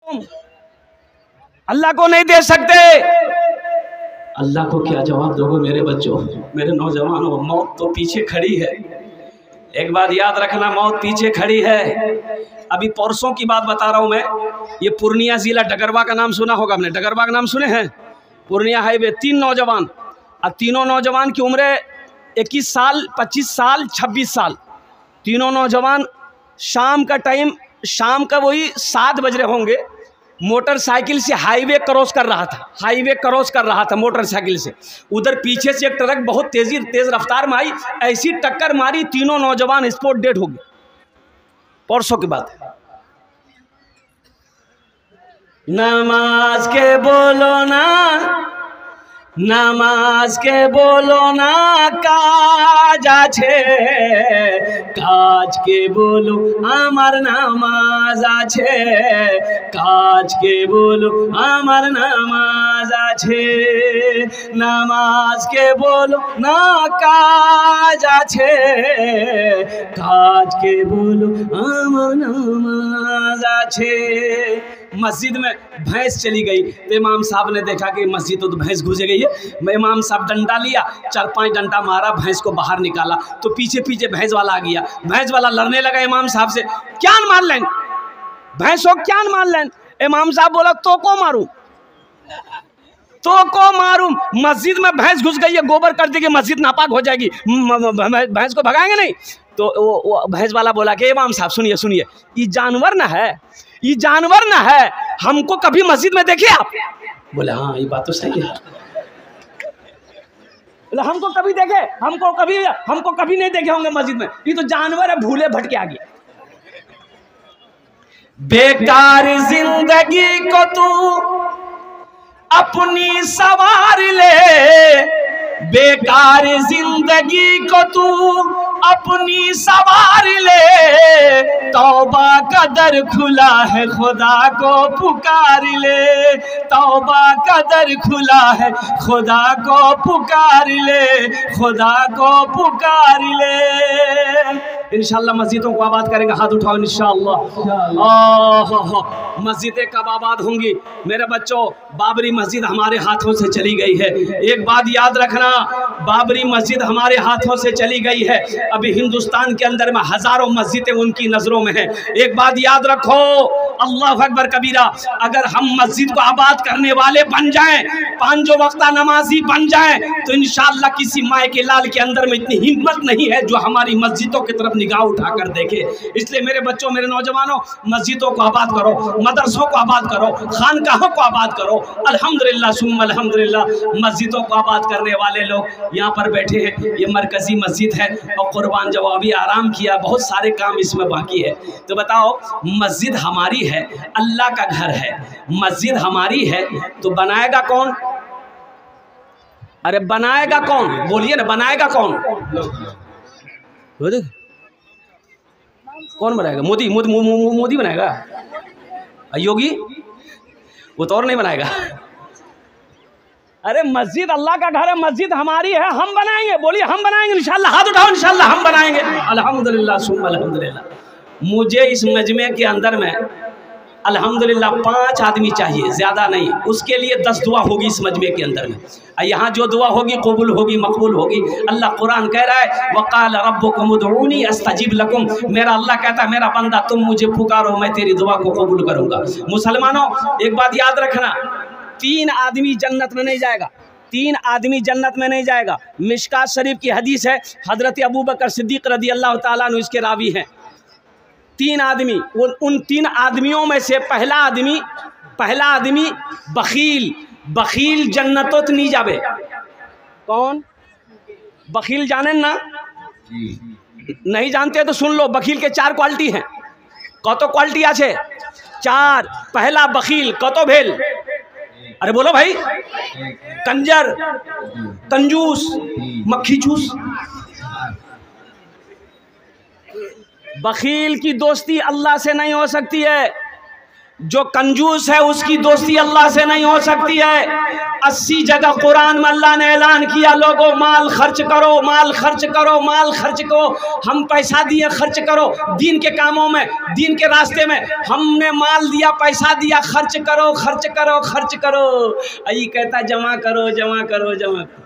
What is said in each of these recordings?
अल्लाह को नहीं दे सकते। अल्लाह को क्या जवाब दोगे मेरे बच्चों, मेरे नौजवानों? मौत तो पीछे खड़ी है। एक बात याद रखना, मौत पीछे खड़ी है। अभी परसों की बात बता रहा हूँ मैं। ये पूर्णिया जिला डगरवा का नाम सुना होगा आपने, डगरवा का नाम सुने हैं? पूर्णिया हाईवे, 3 नौजवान, अब तीनों नौजवान की उम्र 21 साल, 25 साल, 26 साल। तीनों नौजवान शाम का टाइम, शाम का वही 7 बज रहे होंगे, मोटरसाइकिल से हाईवे क्रॉस कर रहा था। हाईवे क्रॉस कर रहा था मोटरसाइकिल से। उधर पीछे से एक ट्रक बहुत तेज रफ्तार में आई, ऐसी टक्कर मारी, तीनों नौजवान स्पॉट डेड हो गए। परसों की बात है। नमाज के बोलो ना, नमाज के बोलो ना काज आछे, काज के बोलो आमार नामाज आछे, काज के बोलो आमार नामाज आछे, नमाज के बोलो ना काज आछे, काज के बोलो आमार नामाज आछे। मस्जिद में भैंस चली गई तो इमाम साहब ने देखा कि मस्जिद तो भैंस घुस गई है। इमाम साहब डंडा लिया, 4-5 डंडा मारा, भैंस को बाहर निकाला तो पीछे पीछे भैंस वाला आ गया। भैंस वाला लड़ने लगा इमाम साहब से, क्या मार लें भैंस हो, क्या मार लें? इमाम साहब बोला तो को मारूं, तो को मारूं। मस्जिद में भैंस घुस गई है, गोबर कर देगी, मस्जिद नापाक हो जाएगी, भैंस को भगाएंगे नहीं। तो वो भैंस वाला बोला कि इमाम साहब सुनिए सुनिए, ये जानवर ना है, ये जानवर ना है, हमको कभी मस्जिद में देखे आप? बोले हाँ ये बात तो सही है। बोले हमको कभी देखे? हमको कभी नहीं देखे होंगे मस्जिद में, ये तो जानवर है, भूले भटके आ गया। बेकार जिंदगी को तू अपनी सवार ले, बेकार जिंदगी को तू अपनी सवार ले, तौबा का दर खुला है खुदा को पुकार ले, तौबा का दर खुला है खुदा को पुकार ले, खुदा को पुकार ले। इंशाअल्लाह मस्जिदों को आबाद करेंगे, हाथ उठाओ इंशाअल्लाह। मस्जिदें कब आबाद होंगी मेरे बच्चों? बाबरी मस्जिद हमारे हाथों से चली गई है। एक बात याद रखना, बाबरी मस्जिद हमारे हाथों से चली गई है। अभी हिंदुस्तान के अंदर में हजारों मस्जिदें उनकी नजरों में हैं। एक बात याद रखो, अल्लाह अकबर कबीरा, अगर हम मस्जिद को आबाद करने वाले बन जाएं, 5 वक्त नमाजी बन जाएं, तो इंशाअल्लाह किसी माए के लाल के अंदर में इतनी हिम्मत नहीं है जो हमारी मस्जिदों की तरफ निगाह उठाकर देखे। इसलिए मेरे बच्चों, मेरे नौजवानों, मस्जिदों को आबाद करो, मदरसों को आबाद करो, खानकाहों को आबाद करो। अल्हम्दुलिल्लाह सुम्मा अल्हम्दुलिल्लाह, मस्जिदों को आबाद करने वाले लोग यहाँ पर बैठे हैं। ये मरकजी मस्जिद है और कुर्बान जवाबी आराम किया, बहुत सारे काम इसमें बाकी है। तो बताओ, मस्जिद हमारी है, अल्लाह का घर है, मस्जिद हमारी है, तो बनाएगा कौन? अरे बनाएगा कौन? बोलिए ना, बनाएगा कौन? कौन बनाएगा? मोदी मोदी बनाएगा? योगी? वो तो और नहीं बनाएगा। अरे मस्जिद अल्लाह का घर है, मस्जिद हमारी है, हम बनाएंगे। बोलिए हम बनाएंगे इंशाअल्लाह, हाथ उठाओ इंशाअल्लाह, हम बनाएंगे। अल्हम्दुलिल्लाह सुम्मा अल्हम्दुलिल्लाह। मुझे इस मजमे के अंदर में अल्हम्दुलिल्लाह 5 आदमी चाहिए, ज़्यादा नहीं। उसके लिए 10 दुआ होगी इस मजमे के अंदर में। यहाँ जो दुआ होगी कबूल होगी, मकबूल होगी। अल्लाह कुरान कह रहा है, वक़ाल रब्बुकुम उदऊनी अस्तजिब लकुम। मेरा अल्लाह कहता है, मेरा बंदा तुम मुझे पुकारो, मैं तेरी दुआ को कबूल करूँगा। मुसलमानों, एक बात याद रखना, 3 आदमी जन्नत में नहीं जाएगा, 3 आदमी जन्नत में नहीं जाएगा। मिशकात शरीफ की हदीस है, हज़रत अबू बकर सिद्दीक़ रज़ी अल्लाह ताला अन्हु इसके रावी हैं। 3 आदमी, उन 3 आदमियों में से पहला आदमी बखील, बखील जन्नतोत नहीं जावे। कौन? बखील जाने ना? नहीं जानते तो सुन लो, बखील के 4 क्वालिटी हैं। कत क्वालिटी आछे? 4। पहला बखील कत भेल? अरे बोलो भाई, कंजर, कंजूस, मक्खी चूस। बखील की दोस्ती अल्लाह से नहीं हो सकती है। जो कंजूस है उसकी दोस्ती अल्लाह से नहीं हो सकती है। 80 जगह कुरान में अल्लाह ने ऐलान किया, लोगों माल खर्च करो, माल खर्च करो, माल खर्च करो। हम पैसा दिए, खर्च करो दीन के कामों में, दीन के रास्ते में। हमने माल दिया, पैसा दिया, खर्च करो, खर्च करो, खर्च करो। यही कहता जमा करो, जमा करो, जमा करो।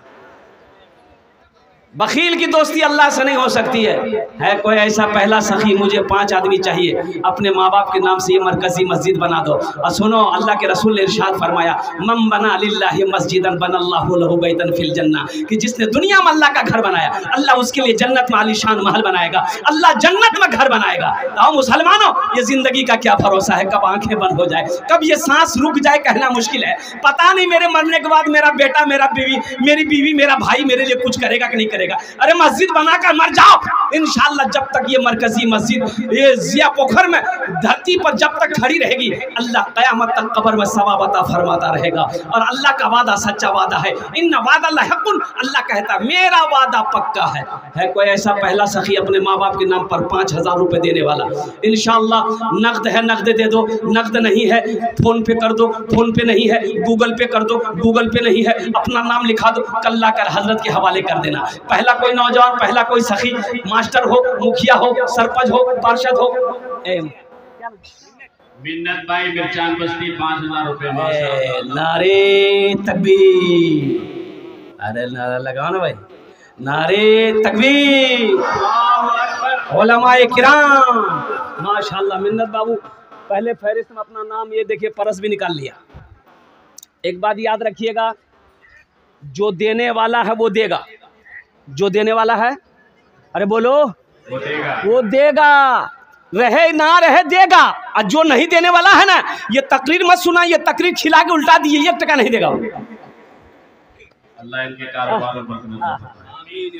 बखील की दोस्ती अल्लाह से नहीं हो सकती है कोई ऐसा पहला सखी, मुझे 5 आदमी चाहिए, अपने माँ बाप के नाम से ये मरकजी मस्जिद बना दो। और सुनो, अल्लाह के रसूल ने इरशाद फरमाया, मम बना लिल्लाहि मस्जिदन बनल्लाहु लहु बैतन फिल जन्ना, कि जिसने दुनिया में अल्लाह का घर बनाया, अल्लाह उसके लिए जन्नत में आलीशान महल बनाएगा, अल्लाह जन्नत में घर बनाएगा। तो मुसलमानों, ये जिंदगी का क्या भरोसा है, कब आंखें बंद हो जाए, कब ये सांस रुक जाए, कहना मुश्किल है। पता नहीं मेरे मरने के बाद मेरा बेटा, मेरा बीवी, मेरी बीवी, मेरा भाई मेरे लिए कुछ करेगा कि नहीं करेगा। अरे मस्जिद बनाकर मर जाओ इंशाअल्लाह। जब तक ये मरकजी मस्जिद ये जिया पोखर में धरती पर जब तक खड़ी रहेगी, अल्लाह क़यामत तक कब्र में सवाब अता फरमाता रहेगा। और अल्लाह का वादा सच्चा वादा है, इन्ना वादा हक़्क़ुन, अल्लाह कहता मेरा वादा पक्का है कोई ऐसा पहला सखी अपने माँ बाप के नाम पर 5000 रुपये देने वाला, इंशाअल्लाह। नकद है नकद दे दो, नकद नहीं है फोन पे कर दो, फोन पे नहीं है गूगल पे कर दो, गूगल पे नहीं है अपना नाम लिखा दो, कल्ला कर हजरत के हवाले कर देना। पहला कोई नौजवान, पहला कोई सखी, मास्टर हो, मुखिया हो, सरपंच हो, पार्षद हो, मिन्नत भाई मिर्चान बस्ती 5000 रुपये। नारे तकबीर, अरे नारा लगाओ ना भाई, नारे तकबीर, उलमाए किराम, माशाल्लाह। मिन्नत बाबू पहले फहरिस्त में अपना नाम, ये देखिए परस भी निकाल लिया। एक बात याद रखिएगा, जो देने वाला है वो देगा, जो देने वाला है, अरे बोलो, वो देगा, रहे ना रहे देगा। और जो नहीं देने वाला है ना, ये तकरीर मत सुना, ये तकरीर खिला के उल्टा दिए, 1 टका नहीं देगा। अल्लाह इनके कारोबार में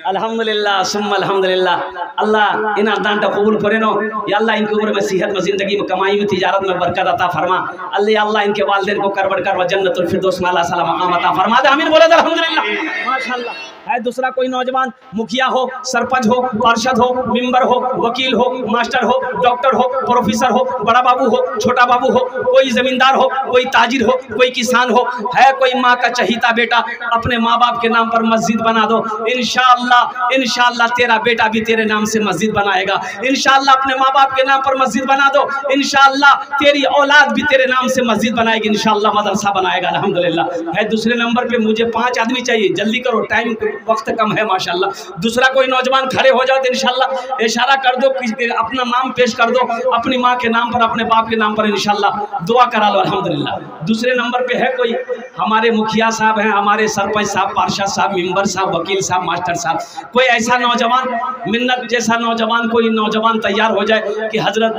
अल्हम्दुलिल्लाह सुम्मा अल्हम्दुलिल्लाह। अल्लाह इन अरदान कबूल करे नो या अल्लाह, इनकी उम्र में सेहत में, जिंदगी में, कमाई में, तिजारत में बरकत अता फरमा। अल्लाह इनके वालिदैन को करबड़ कर व जन्नतुल फिरदौस में अल्लाह सलाम मकाम अता फरमा दे। आमीन बोले अल्हम्दुलिल्लाह। माशाअल्लाह। है दूसरा कोई नौजवान, मुखिया हो, सरपंच हो, पार्षद हो, मेंबर हो, वकील हो, मास्टर हो, डॉक्टर हो, प्रोफेसर हो, बड़ा बाबू हो, छोटा बाबू हो, कोई जमींदार हो, कोई ताजिर हो, कोई किसान हो, है कोई माँ का चहीता बेटा, अपने माँ बाप के नाम पर मस्जिद बना दो। इंशाअल्लाह इंशाअल्लाह तेरा बेटा भी तेरे नाम से मस्जिद बनाएगा। इंशाअल्लाह अपने माँ बाप के नाम पर मस्जिद बना दो। इंशाअल्लाह तेरी औलाद भी तेरे नाम से मस्जिद बनाएगी, इंशाअल्लाह मदरसा बनाएगा। अल्हम्दुलिल्लाह। है दूसरे नंबर पे मुझे 5 आदमी चाहिए, जल्दी करो, टाइम वक्त कम है माशाल्लाह। दूसरा कोई नौजवान खड़े हो जाओ तो इंशाल्लाह इशारा कर दो, अपना नाम पेश कर दो, अपनी माँ के नाम पर, अपने बाप के नाम पर, इंशाल्लाह दुआ करा लो। अल्हम्दुलिल्लाह। दूसरे नंबर पे है कोई, हमारे मुखिया साहब हैं, हमारे सरपंच साहब, पार्षद साहब, मेंबर साहब, वकील साहब, मास्टर साहब, कोई ऐसा नौजवान, मिन्नत जैसा नौजवान, कोई नौजवान तैयार हो जाए कि हजरत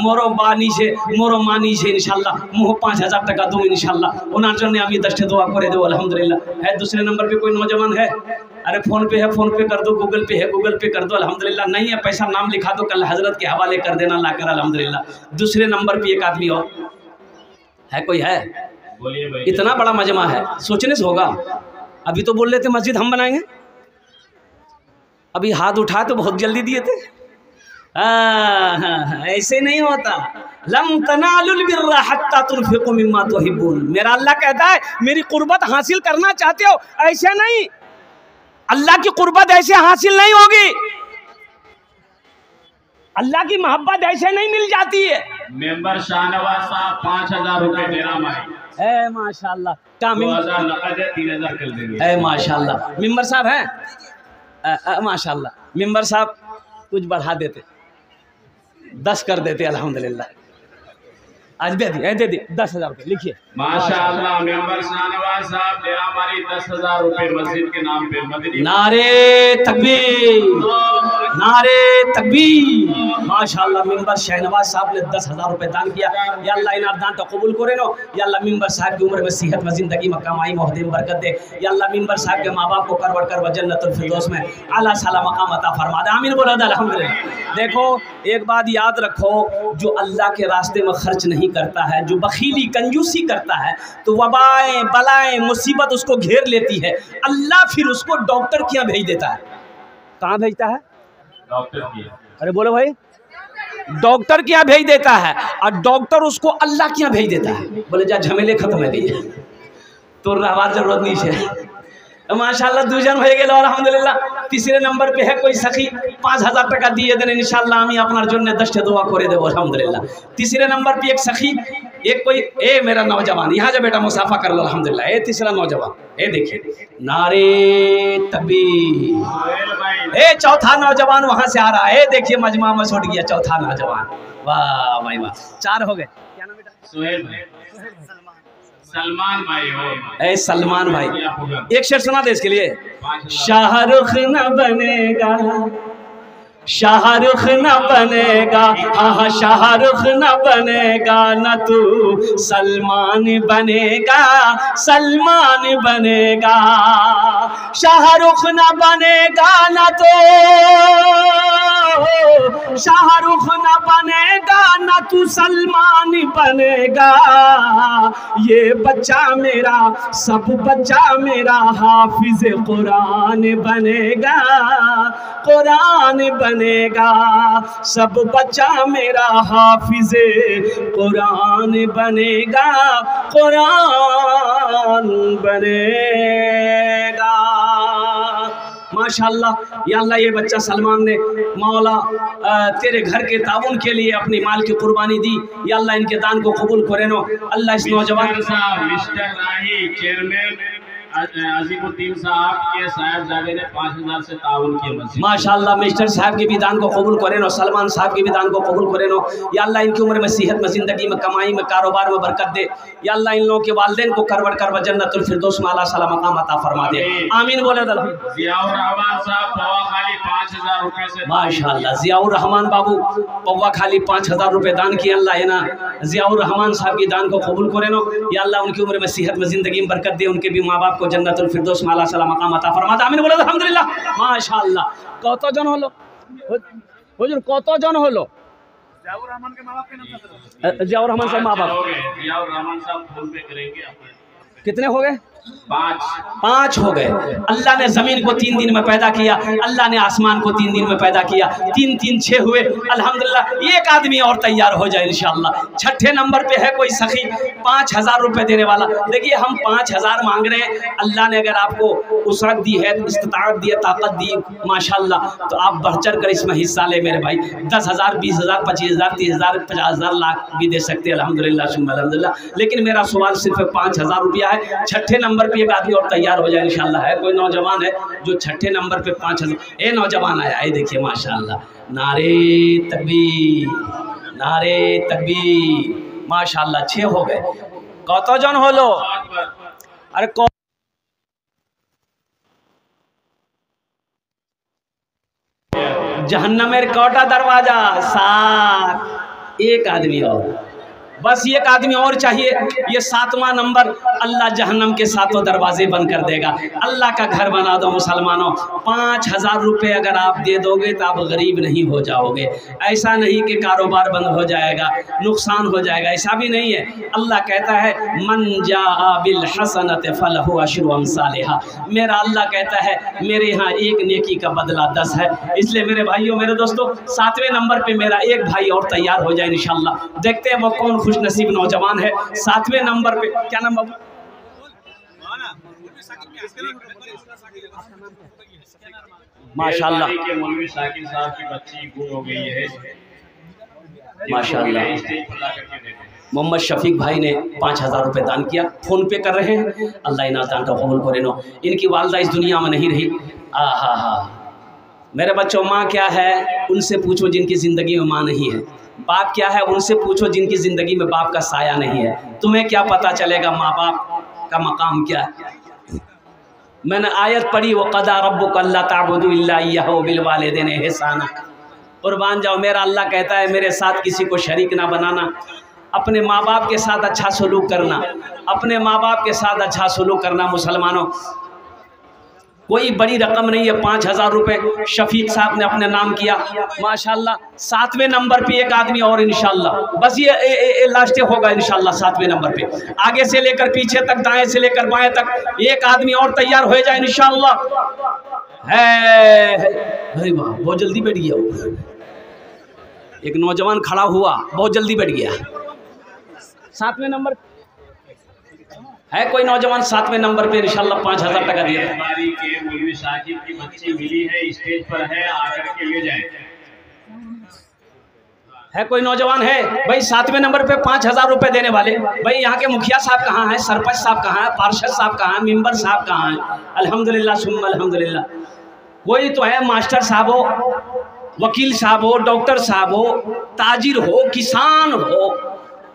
मोरो बानी से, मोरो मानी से इंशाल्लाह मुँह 5000 टका दूँ इंशाल्लाह। उन्होंने जन्ने अमी दस्ते दुआ करे दो। अल्हम्दुलिल्लाह। है दूसरे नंबर पे कोई नौजवान है, अरे फ़ोन पे है, फ़ोन पे कर दो, गूगल पे है, गूगल पे कर दो। अल्हम्दुलिल्लाह। नहीं है पैसा, नाम लिखा दो, कल हजरत के हवाले कर देना ला कर। अल्हम्दुलिल्लाह। दूसरे नंबर पे एक आदमी और है, कोई है? बोलिए भाई। इतना बड़ा मजमा है, सोचने से होगा। अभी तो बोल रहे थे मस्जिद हम बनाएंगे, अभी हाथ उठाए तो बहुत जल्दी दिए थे। ऐसे नहीं होता। लम तनालुल बिर्रा हत्ता तुनफिकु मिम्मा तुहिब्बून। मेरा अल्लाह कहता है मेरी कुर्बत हासिल करना चाहते हो, ऐसे नहीं, अल्लाह की कुर्बत ऐसे हासिल नहीं होगी, अल्लाह की मोहब्बत ऐसे नहीं मिल जाती है। मेंबर शाहनवाज साहब 5000 रुपये देना भाई। ए माशाल्लाह। का 2000 नकद है, 3000 कर देंगे। ए माशाल्लाह। मेंबर साहब हैं, माशाल्लाह। मेंबर साहब कुछ बढ़ा देते, 10 कर देते। अल्हम्दुलिल्लाह। आज दे दी 10,000 रुपये लिखिए। माशाअल्लाह। मेंबर शाहनवाज साहब देना हमारी 10,000 रुपये मस्जिद के नाम पे। मदनी नारे तकबीर, नारे तकबीर। माशाअल्लाह। मेंबर शहनवाज साहब ने 10,000 रुपये दान किया। या अल्लाह इन दान तो कबूल करे नो। या अल्लाह मेंबर साहब की उम्र में, सेहत में, जिंदगी में, कमाई में, ओहदे में बरकत दे। या अल्लाह मेंबर साहब के माँ बाप को करवड़ कर व जन्नतुल फिरदौस में आला साला मकाम अता फरमा दे। आमीन बोलो अल्हम्दुलिल्लाह। देखो एक बात याद रखो, जो अल्लाह के रास्ते में खर्च नहीं करता है, जो बखीली कंजूसी करता है, तो वबाएं, बलाएं, मुसीबत उसको घेर लेती है। अल्लाह फिर उसको डॉक्टर के यहाँ भेज देता है। कहाँ भेजता है? डॉक्टर की। अरे बोलो भाई, डॉक्टर के यहाँ भेज देता है और डॉक्टर उसको अल्लाह के यहाँ भेज देता है। बोले जा झमेले खत्म है गई तो रहवार जरूरत नहीं है। माशाल्लाह दूजन हो गए अल्हम्दुलिल्लाह। तीसरे नंबर पे है कोई सखी 5000 टका दिए देने इंशाल्लाह हम अपना जो ने 10 दुआ करे देव अल्हम्दुलिल्लाह। तीसरे नंबर पे एक सखी एक कोई ए मेरा नौजवान यहाँ जा बेटा मुसाफा कर लो अल्हम्दुलिल्लाह। ए तीसरा नौजवान ए देखिए नारे तकबीर। ए चौथा नौजवान वहां से आ रहा है देखिए मजमा में छोड़ गया चौथा नौजवान। वाह भाई वाह 4 हो गए। क्या नाम बेटा? सुहेल भाई सलमान भाई हो। ए सलमान भाई एक शेर सुना दे इसके लिए। शाहरुख न बनेगा शाहरुख न बनेगा हाँ शाहरुख न बनेगा न तू सलमान बनेगा सलमान बनेगा। शाहरुख न बनेगा न तो शाहरुख न बनेगा न तू सलमान बनेगा। ये बच्चा मेरा सब बच्चा मेरा हाफिज कुरान बनेगा कुरान बनेगा। सब बच्चा मेरा हाफिज कुरान बनेगा कुरान बनेगा। माशाल्लाह या अल्लाह ये बच्चा सलमान ने मौला तेरे घर के ताउन के लिए अपनी माल की कुर्बानी दी। या अल्लाह इनके दान को कबूल करे नो। अल्लाह इस नौजवान साहब मिस्टर राही चेयरमैन अजीमुद्दीन साहब के साहिबजादे ने 5000 से ताउन किया मस्जिद। माशाल्लाह मिस्टर साहब के भी दान को कबूल करे नो। सलमान साहब के भी दान को कबूल करे नो। या अल्लाह इनकी उम्र में सेहत में ज़िंदगी में कमाई में कारोबार में बरकत दे। या अल्लाह इन लोगों के वालिदैन को करवट करवा जन्नतुल फिरदौस में आला साला मकाम अता फरमा दे। आमीन बोले जियाउर रहमान साहब पवा खाली 5000 रुपए से माशाल्लाह। जियाउर रहमान बाबू पवा खाली 5000 रुपए दान किए। अल्लाह है ना जियाउर रहमान साहब की दान को कबूल करे नो। या अल्लाह उनकी उम्र में सेहत में ज़िंदगी में बरकत दे। उनके भी माँ बाप को जन्नतुल फिरदौस में आला साला मकाम अता फरमा दे। आमीन बोले अल्हम्दुलिल्लाह। माशाल्लाह কতজন হলো হুজুর কতজন হলো? জিয়াউর রহমান के माँ-बाप के नाम जियाउर रहमान साहब माँ बाप जियाउर रहमान साहब फोन पे करेंगे आप। कितने हो गए? 5 हो गए। अल्लाह ने ज़मीन को 3 दिन में पैदा किया। अल्लाह ने आसमान को 3 दिन में पैदा किया। 3 3 6 हुए अल्हम्दुलिल्लाह। एक आदमी और तैयार हो जाए इंशाअल्लाह। छठे नंबर पे है कोई सखी 5000 रुपए देने वाला। देखिए हम 5000 मांग रहे हैं। अल्लाह ने अगर आपको वुसअत दी है इस्तिताअत दी है ताकत दी माशाअल्लाह तो आप बढ़ चढ़ कर इसमें हिस्सा ले मेरे भाई। 10,000 20,000 25,000 30,000 50,000 लाख भी दे सकते हैं अल्हम्दुलिल्लाह सुम्मा अल्हम्दुलिल्लाह। लेकिन मेरा सवाल सिर्फ 5000 रुपया है। छठे नंबर पे एक आदमी और तैयार हो जाए इंशाल्लाह। है कोई नौजवान है जो छठे नंबर पे 5000 ए नौजवान आया है देखिए माशाल्लाह। नारे तकबीर माशाल्लाह 6 हो गए। कतजन हलो? अरे जहन्नमेर कौटा दरवाजा 7। एक आदमी और बस एक आदमी और चाहिए। ये 7वां नंबर अल्लाह जहन्नम के 7 दरवाजे बंद कर देगा। अल्लाह का घर बना दो मुसलमानों। 5000 रुपये अगर आप दे दोगे तो आप गरीब नहीं हो जाओगे। ऐसा नहीं कि कारोबार बंद हो जाएगा नुकसान हो जाएगा ऐसा भी नहीं है। अल्लाह कहता है मन जाअ बिल हसनत फलहु अशरु अमसालिहा। मेरा अल्लाह कहता है मेरे यहाँ एक नेकी का बदला 10 है। इसलिए मेरे भाइयों मेरे दोस्तों 7वें नंबर पे मेरा एक भाई और तैयार हो जाए इंशाल्लाह। देखते हैं वो कौन खुश नसीब नौजवान है। 7वें नंबर पे क्या नाम बाबू? माशाल्लाह के मौलवी साकिब साहब की बच्ची गुम हो गई है माशाल्लाह। मोहम्मद शफीक भाई ने 5000 रुपये दान किया। फ़ोन पे कर रहे हैं। अल्लाह इना दान का कबूल करे नो। इनकी वालदा इस दुनिया में नहीं रही। हा मेरे बच्चों माँ क्या है उनसे पूछो जिनकी ज़िंदगी में माँ नहीं है। बाप क्या है उनसे पूछो जिनकी ज़िंदगी में बाप का साया नहीं है। तुम्हें क्या पता चलेगा माँ बाप का मकाम क्या है। मैंने आयत पढ़ी वो क़दा रब्बुक अल्ला ताबुदू इल्ला इय्याहु बिल वालिदैनि इहसाना। कुर्बान जाओ मेरा अल्लाह कहता है मेरे साथ किसी को शरीक ना बनाना। अपने माँ बाप के साथ अच्छा सलूक करना। अपने माँ बाप के साथ अच्छा सलूक करना। मुसलमानों कोई बड़ी रकम नहीं है। 5000 रुपये शफीक साहब ने अपने नाम किया माशाल्लाह। 7वें नंबर पे एक आदमी और इंशाल्लाह। बस ये लास्ट होगा इंशाल्लाह 7वें नंबर पे। आगे to लेकर पीछे तक दाएं से लेकर बाएं तक एक आदमी और तैयार हो जाए इंशाल्लाह। है अरे वाह बहुत जल्दी बैठ गया। एक नौजवान खड़ा हुआ, बहुत जल्दी बैठ गया। 7वें नंबर है कोई नौजवान? 7वें नंबर पे इंशाल्लाह 5000 टका दिया। हमारी के मौलवी साजिद की बच्ची मिली है, स्टेज पर है, आकर के ले जाए। है कोई नौजवान है भाई 7वें नंबर पे 5000 रुपए देने वाले? भाई यहाँ के मुखिया साहब कहाँ हैं, सरपंच साहब कहाँ हैं, पार्षद साहब कहाँ हैं, मेंबर साहब कहाँ हैं? अल्हम्दुलिल्लाह सुम्मा अल्हम्दुलिल्लाह। कोई तो है मास्टर साहब हो, वकील साहब हो, डॉक्टर साहब हो, ताजिर हो, किसान हो,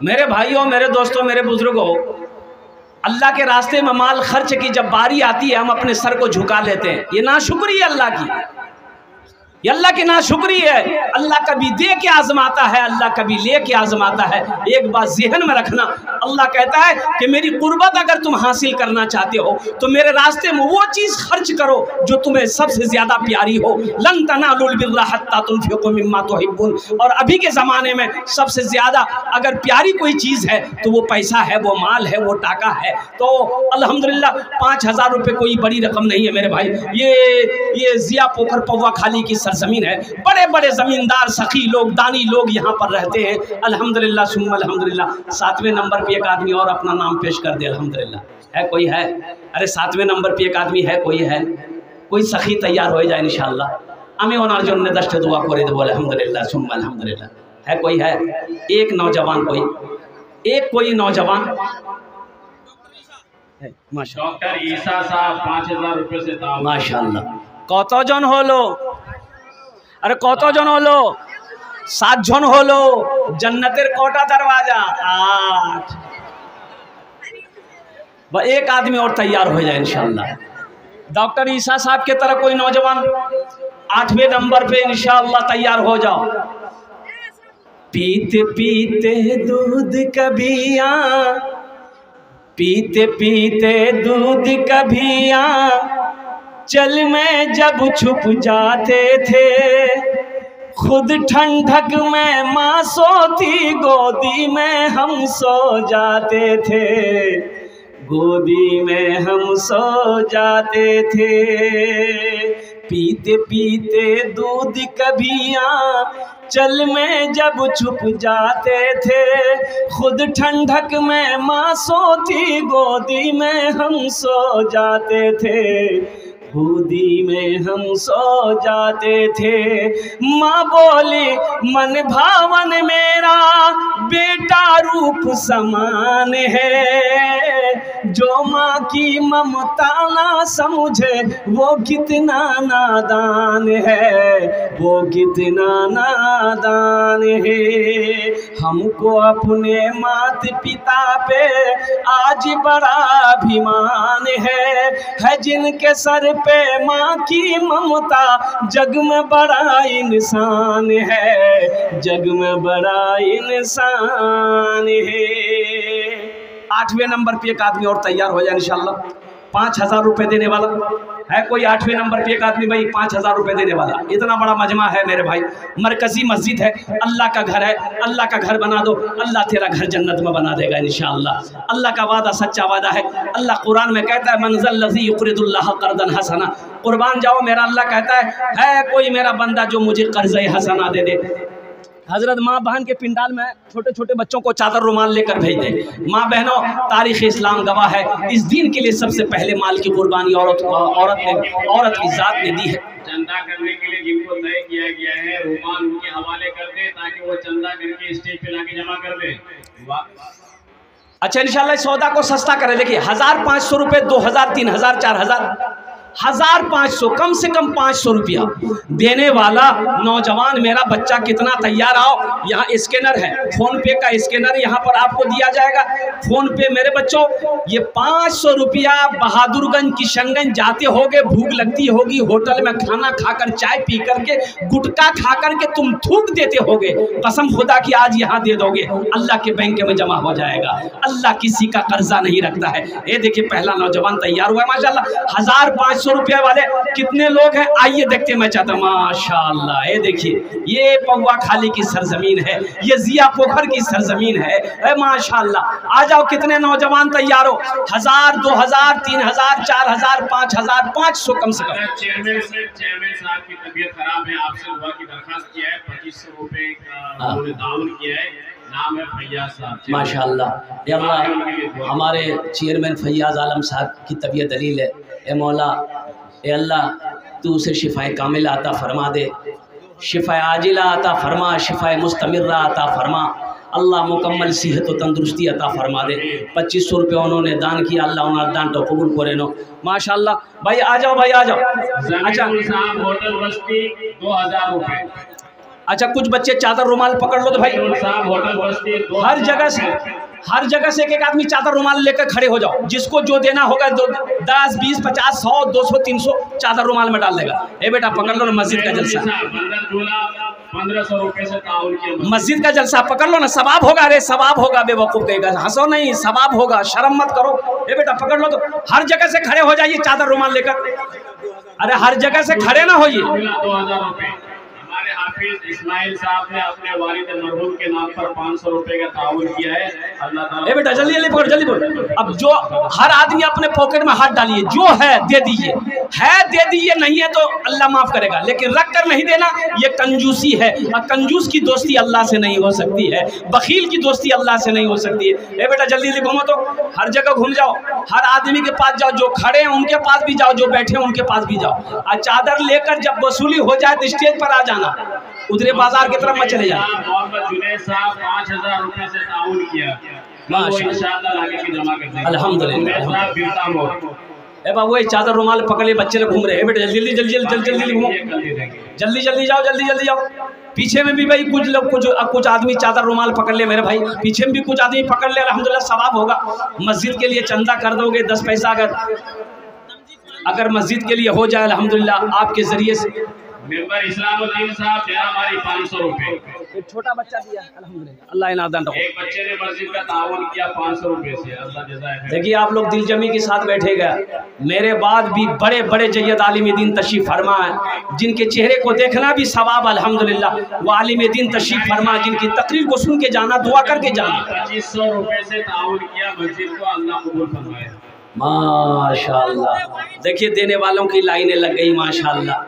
मेरे भाइयों, मेरे दोस्तों, मेरे बुजुर्गों, अल्लाह के रास्ते में माल खर्च की जब बारी आती है हम अपने सर को झुका लेते हैं। ये नाशुक्री है अल्लाह की, ये अल्लाह की नाशुक्री है। अल्लाह कभी दे के आजमाता है, अल्लाह कभी ले के आजमाता है। एक बात ज़हन में रखना, अल्लाह कहता है कि मेरी कुर्बत अगर तुम हासिल करना चाहते हो तो मेरे रास्ते में वो चीज़ खर्च करो जो तुम्हें सबसे ज़्यादा प्यारी हो। लन तनालुल बिर्रा हत्ता तुनफिकू मिम्मा तुहिब्बून। और अभी के ज़माने में सबसे ज़्यादा अगर प्यारी कोई चीज़ है तो वो पैसा है, वो माल है, वो टाका है। तो अल्हम्दुलिल्लाह 5000 रुपये कोई बड़ी रकम नहीं है मेरे भाई। ये ज़िया पोखर पौवा खाली की सरजमीन है, बड़े बड़े ज़मींदार सखी लोग, दानी लोग यहाँ पर रहते हैं। अल्हम्दुलिल्लाह सुम्मा अल्हम्दुलिल्लाह। 7वें नंबर पे एक आदमी और अपना नाम पेश कर दे। अल्हम्दुलिल्लाह है कोई है? अरे 7वें नंबर पे एक आदमी है, कोई है? कोई सखी तैयार हो जाए इंशाल्लाह। আমি ওনার জন্য 10টা दुआ করে দেব। अल्हम्दुलिल्लाह सुम्मा अल्हम्दुलिल्लाह। है कोई है? एक नौजवान, कोई नौजवान है? माशाअल्लाह। डॉक्टर ईसा साहब 5000 रुपये से दाम। माशाअल्लाह। কতজন হলো? আরে কতজন হলো? 7 জন হলো। जन्नतेर कोटा दरवाजा 8। एक आदमी और तैयार हो जाए इंशाअल्लाह। डॉक्टर ईसा साहब के तरह कोई नौजवान 8वें नंबर पे इंशाअल्लाह तैयार हो जाओ। पीते पीते दूध कभिया, पीते पीते दूध कभिया, चल में जब छुप जाते थे, खुद ठंडक में माँ सोती, गोदी में हम सो जाते थे, गोदी में हम सो जाते थे। पीते पीते दूध कभिया, चल में जब छुप जाते थे, खुद ठंडक में माँ सोती, गोदी में हम सो जाते थे, गोदी में हम सो जाते थे। माँ बोली मन भावन मेरा बेटा रूप समान है, जो माँ की ममता ना समझे वो कितना नादान है, वो कितना नादान है। हमको अपने माता पिता पे आज बड़ा अभिमान है जिनके सर पे माँ की ममता, जग में बड़ा इंसान है, जग में बड़ा इंसान है। 8वें नंबर पे एक आदमी और तैयार हो जाए इंशाल्लाह। 5000 रुपये देने वाला है कोई? 8वें नंबर पे एक आदमी भाई 5000 रुपये देने वाला। इतना बड़ा मजमा है मेरे भाई, मरकजी मस्जिद है, अल्लाह का घर है। अल्लाह का घर बना दो, अल्लाह तेरा घर जन्नत में बना देगा इंशाअल्लाह। अल्लाह का वादा सच्चा वादा है। अल्लाह कुरान में कहता है मंज़ल लज़ी युक़रिदुल्लाह क़र्ज़न हसना। कुर्बान जाओ, मेरा अल्लाह कहता है कोई मेरा बंदा जो मुझे कर्ज़ हसना दे दे। हजरत माँ बहन के पिंडाल में छोटे छोटे बच्चों को चादर रुमाल लेकर भेज दे। माँ बहनों, तारीख़ इस्लाम गवाह है, इस दीन के लिए सबसे पहले माल की कुर्बानी औरत की ज़ात ने दी है। चंदा करने के लिए जिनको तय किया गया है, रुमाल उनके हवाले कर दे ताकि वो चंदा करके स्टेज पे लाके जमा कर दे। अच्छा इंशाल्लाह इस सौदा को सस्ता करे। देखिए 1500 रुपये, 2000, 3000, 4000, 1500, कम से कम 500 रुपया देने वाला नौजवान मेरा बच्चा कितना तैयार? आओ, यहाँ स्कैनर है, फ़ोन पे का स्कैनर यहाँ पर आपको दिया जाएगा। फ़ोन पे मेरे बच्चों ये 500 रुपया बहादुरगंज किशनगंज जाते होगे, भूख लगती होगी, होटल में खाना खाकर, चाय पी करके, गुटखा खा करके तुम थूक देते होगे, कसम खुदा की आज यहाँ दे दोगे, अल्लाह के बैंक में जमा हो जाएगा। अल्लाह किसी का कर्जा नहीं रखता है। ये देखिए पहला नौजवान तैयार हुआ है माशाल्लाह। 1500 500 रुपया वाले कितने लोग हैं, आइए देखते हैं। मैं चाहता हूँ माशाल्लाह, ये देखिए ये पौवा खाली की सरजमीन है, ये जिया पोखर की सरजमीन है माशाल्लाह। आ जाओ, कितने नौजवान तैयार हो, 1000 2000 3000 4000 5000 500 कम से कम। चेयरमैन साहब की तबीयत खराब है, आपसे दुआ की दरखास्त किया है, 2500 रुपए का उन्होंने ताउन किया है। नाम है फैयाज साहब। माशाल्लाह, या अल्लाह हमारे चेयरमैन फैयाज आलम साहब की तबीयत दलील है। ए मौला, ए अल्लाह, तू उसे शिफाए कामिला अता फरमा दे, शिफाए आजिला अता फरमा, शिफाए मुस्तमिर्रा अता फरमा। अल्लाह मुकम्मल सेहत और तंदुरुस्ती अता फरमा दे। 2500 रुपये उन्होंने दान किया, अल्लाह उन्हें दान तो कबूल करे नो माशाल्लाह। भाई आ जाओ, भाई आ जाओ। अच्छा होटल बस्ती 2000 रुपए। अच्छा, कुछ बच्चे चादर रुमाल पकड़ लो तो भाई होटल बस्ती हर जगह से एक एक आदमी चादर रुमाल लेकर खड़े हो जाओ। जिसको जो देना होगा 10 20 50 100 200 300 चादर रुमाल में डाल देगा। ए बेटा पकड़ लो ना, मस्जिद का जलसा, 1500 रुपए से ताउन किया। मस्जिद का जलसा पकड़ लो ना, सवाब होगा। अरे सवाब होगा, बेवकूफ कहेगा, हंसो नहीं, सवाब होगा, शर्म मत करो। ए बेटा पकड़ लो तो हर जगह से खड़े हो जाइए चादर रुमाल लेकर। अरे हर जगह से खड़े ना होइए। 2000 रुपए हमारे हाफिज इस्माइल साहब ने अपने वालिद मरहूम के नाम पर 500 रुपए का ताउन किया है। अल्लाह ताला। ए बेटा जल्दी जल्दी पकड़, जल्दी पकड़। अब जो हर आदमी अपने पॉकेट में हाथ डालिए, जो है दे दीजिए, है दे दीजिए, नहीं है तो अल्लाह माफ करेगा, लेकिन रख कर नहीं देना, ये कंजूसी है। और कंजूस की दोस्ती अल्लाह से नहीं हो सकती है, बखील की दोस्ती अल्लाह से नहीं हो सकती है। ए बेटा जल्दी जल्दी घूमो, तो हर जगह घूम जाओ, हर आदमी के पास जाओ, जो खड़े हैं उनके पास भी जाओ, जो बैठे हैं उनके पास भी जाओ। और चादर लेकर जब वसूली हो जाए तो स्टेज पर आ जाना, उधरे बाजार की तरफ मत चले जाना। मोहम्मद जुनैद साहब 5000 रुपए से ताउन किया, इंशाअल्लाह आगे की जमा कर देंगे। अल्हम्दुलिल्लाह। ए बाबू, ये चादर रुमाल पकड़े बच्चे लोग घूम रहे हैं। बेटा जल्दी जल्दी जल्दी जल्दी जल्दी घूमो, जल्दी जल्दी जाओ, जल्दी जल्दी जाओ। पीछे में भी भाई कुछ लोग कुछ आदमी चादर रुमाल पकड़ ले मेरे भाई, पीछे में भी कुछ आदमी पकड़ ले, अल्हम्दुलिल्लाह सवाब होगा। मस्जिद के लिए चंदा कर दोगे 10 पैसा, अगर मस्जिद के लिए हो जाए अल्हम्दुलिल्लाह आपके जरिए से। मेंबर इस्लामुद्दीन साहब तेरा हमारी 500 रुपए। एक छोटा बच्चा दिया अल्हम्दुलिल्लाह, अल्लाह इनाम रहो। एक बच्चे ने मस्जिद का ताउन किया 500 रुपए से, अल्लाह जज़ाए। देखिए आप लोग दिलजमी के साथ बैठेगा, मेरे बाद भी बड़े बड़े जय्यद आलिम दीन तशरीफ फरमा है, जिनके चेहरे को देखना भी सवाब अल्हम्दुलिल्लाह। वो आलिम दीन तशरीफ फरमा, जिनकी तकरीर को सुन के जाना, दुआ करके जाना। 2500 रुपए से ताउन किया मस्जिद को, अल्लाह कबूल फरमाए। माशाअल्लाह। देखिए देने वालों की लाइनें लग गई माशाअल्लाह।